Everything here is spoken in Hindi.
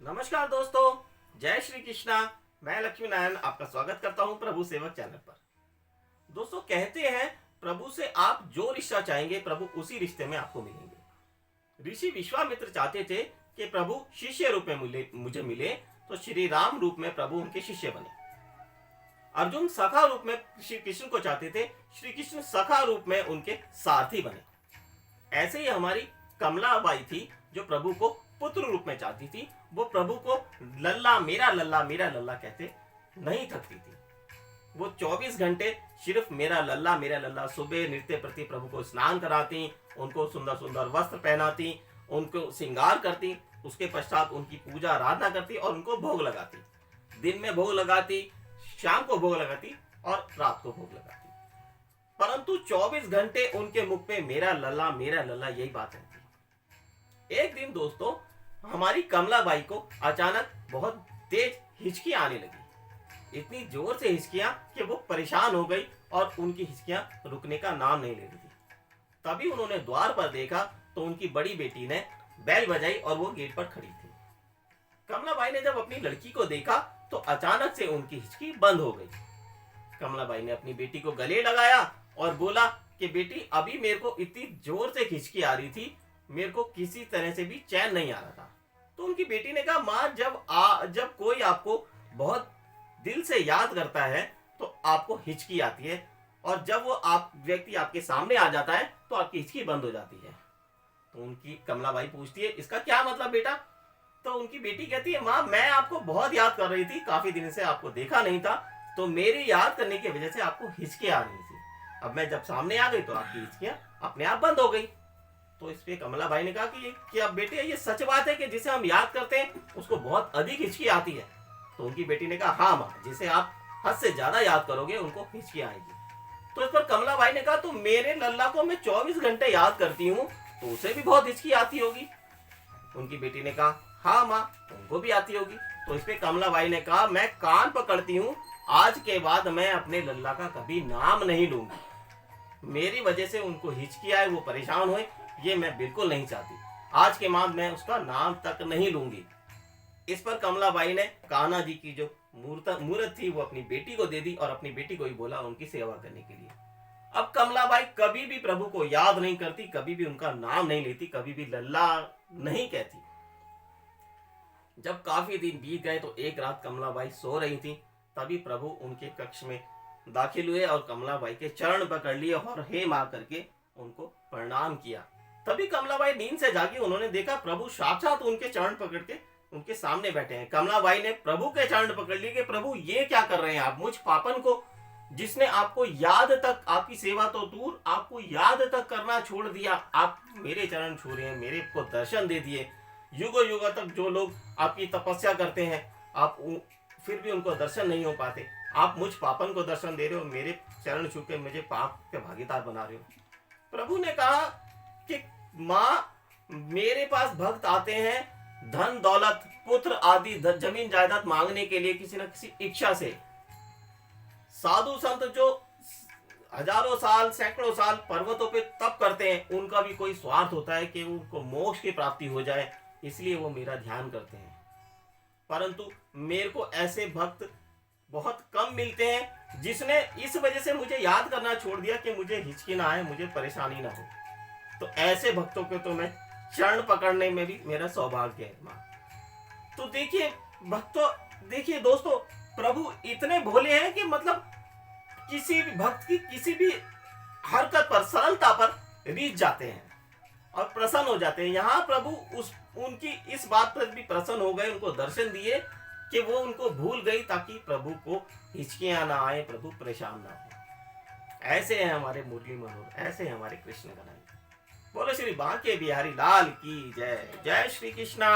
नमस्कार दोस्तों, जय श्री कृष्णा। मैं लक्ष्मी नारायण आपका स्वागत करता हूं प्रभु सेवक चैनल पर। दोस्तों, कहते हैं प्रभु से आप जो रिश्ता चाहेंगे प्रभु उसी रिश्ते में आपको मिलेंगे। ऋषि विश्वामित्र चाहते थे कि प्रभु शिष्य रूप में मुझे मिले, तो श्री राम रूप में प्रभु उनके शिष्य बने। अर्जुन सखा रूप में श्री कृष्ण को चाहते थे, श्री कृष्ण सखा रूप में उनके सारथी बने। ऐसे ही हमारी कमलाबाई थी जो प्रभु को पुत्र रूप में चाहती थी। वो प्रभु को लल्ला मेरा लल्ला कहते नहीं थकती थी। वो 24 घंटे सिर्फ मेरा लल्ला सुबह नृत्य प्रति प्रभु को स्नान कराती, उनको सुंदर सुंदर वस्त्र पहनाती, उनको श्रृंगार करती, उसके पश्चात उनकी पूजा आराधना करती और उनको भोग लगाती। दिन में भोग लगाती, शाम को भोग लगाती और रात को भोग लगाती। परंतु 24 घंटे उनके मुख पे मेरा लल्ला यही बात रहती। एक दिन दोस्तों, हमारी कमलाबाई को अचानक बहुत तेज हिचकी आने लगी। इतनी जोर से हिचकियां कि वो परेशान हो गई और उनकी हिचकियां रुकने का नाम नहीं ले रही थी। तभी उन्होंने द्वार पर देखा तो उनकी बड़ी बेटी ने बैल बजाई और वो गेट पर खड़ी थी। कमलाबाई ने जब अपनी लड़की को देखा तो अचानक से उनकी हिचकी बंद हो गई। कमलाबाई ने अपनी बेटी को गले लगाया और बोला कि बेटी, अभी मेरे को इतनी जोर से हिचकी आ रही थी, मेरे को किसी तरह से भी चैन नहीं आ रहा था। तो उनकी बेटी ने कहा, माँ, जब कोई आपको बहुत दिल से याद करता है तो आपको हिचकी आती है, और जब वो व्यक्ति आपके सामने आ जाता है तो आपकी हिचकी बंद हो जाती है। तो उनकी कमलाबाई पूछती है, इसका क्या मतलब बेटा? तो उनकी बेटी कहती है, माँ, मैं आपको बहुत याद कर रही थी, काफी दिन से आपको देखा नहीं था, तो मेरी याद करने की वजह से आपको हिचकी आ रही थी। अब मैं जब सामने आ गई तो आपकी हिचकियां अपने आप बंद हो गई। तो इस पे कमलाबाई ने कहा कि अब बेटे, ये सच बात है कि जिसे हम याद करते हैं उसको बहुत अधिक हिचकी आती है? तो उनकी बेटी ने कहा, हाँ माँ, जिसे आप हद से ज्यादा याद करोगे उनको हिचकी आएगी। तो इस पर कमलाबाई ने कहा, तो मेरे लल्ला को मैं 24 घंटे याद करती हूँ तो उसे भी बहुत हिचकी आती होगी? उनकी बेटी ने कहा, हाँ माँ, उनको भी आती होगी। तो इस पे कमलाबाई ने कहा, मैं कान पकड़ती हूँ, आज के बाद मैं अपने लल्ला का कभी नाम नहीं लूंगी। मेरी वजह से उनको हिचकी आए, वो परेशान हुए, ये मैं बिल्कुल नहीं चाहती। आज के बाद मैं उसका नाम तक नहीं लूंगी। इस पर कमलाबाई ने कान्हा जी की जो मूर्त थी वो अपनी बेटी को दे दी और अपनी बेटी को ही बोला उनकी सेवा करने के लिए। अब कमलाबाई कभी भी प्रभु को याद नहीं करती, कभी भी उनका नाम नहीं लेती, कभी भी लल्ला नहीं कहती। जब काफी दिन बीत गए तो एक रात कमलाबाई सो रही थी, तभी प्रभु उनके कक्ष में दाखिल हुए और कमलाबाई के चरण पकड़ लिए और हे मां करके उनको प्रणाम किया। तभी कमलाबाई नींद से जागी, उन्होंने देखा प्रभु साक्षात उनके चरण पकड़ के उनके सामने बैठे हैं। कमलाबाई ने प्रभु के चरण पकड़ लिए कि प्रभु, ये क्या कर रहे हैं आप? मुझ पापन को, जिसने आपको याद तक, आपकी सेवा तो दूर, आपको याद तक करना छोड़ दिया, आप मेरे चरण छू रहे हैं, मेरे को दर्शन दे दिए। युगों युगों तक जो लोग आपकी तपस्या करते हैं, आप फिर भी उनको दर्शन नहीं हो पाते, आप मुझ पापन को दर्शन दे रहे हो, मेरे चरण छू के मुझे पाप के भागीदार बना रहे हो। प्रभु ने कहा कि माँ, मेरे पास भक्त आते हैं धन दौलत पुत्र आदि जमीन जायदाद मांगने के लिए, किसी न किसी इच्छा से। साधु संत जो हजारों साल, सैकड़ों साल पर्वतों पे तप करते हैं, उनका भी कोई स्वार्थ होता है कि उनको मोक्ष की प्राप्ति हो जाए, इसलिए वो मेरा ध्यान करते हैं। परंतु मेरे को ऐसे भक्त बहुत कम मिलते हैं जिसने इस वजह से मुझे याद करना छोड़ दिया कि मुझे हिचकी ना आए, मुझे परेशानी ना हो। तो ऐसे भक्तों को तो मैं चरण पकड़ने में भी मेरा सौभाग्य है मां। तो देखिए भक्तों, देखिए दोस्तों, प्रभु इतने भोले हैं कि मतलब किसी भी भक्त की किसी भी हरकत पर, सरलता पर रीझ जाते हैं और प्रसन्न हो जाते हैं। यहाँ प्रभु उनकी इस बात पर भी प्रसन्न हो गए, उनको दर्शन दिए कि वो उनको भूल गई, ताकि प्रभु को हिचकियां ना आए, प्रभु परेशान ना हो। ऐसे हैं हमारे मुरली मनोहर, ऐसे हैं हमारे कृष्ण कन्हैया। बोलो श्री बांके बिहारी लाल की जय। जय श्री कृष्णा।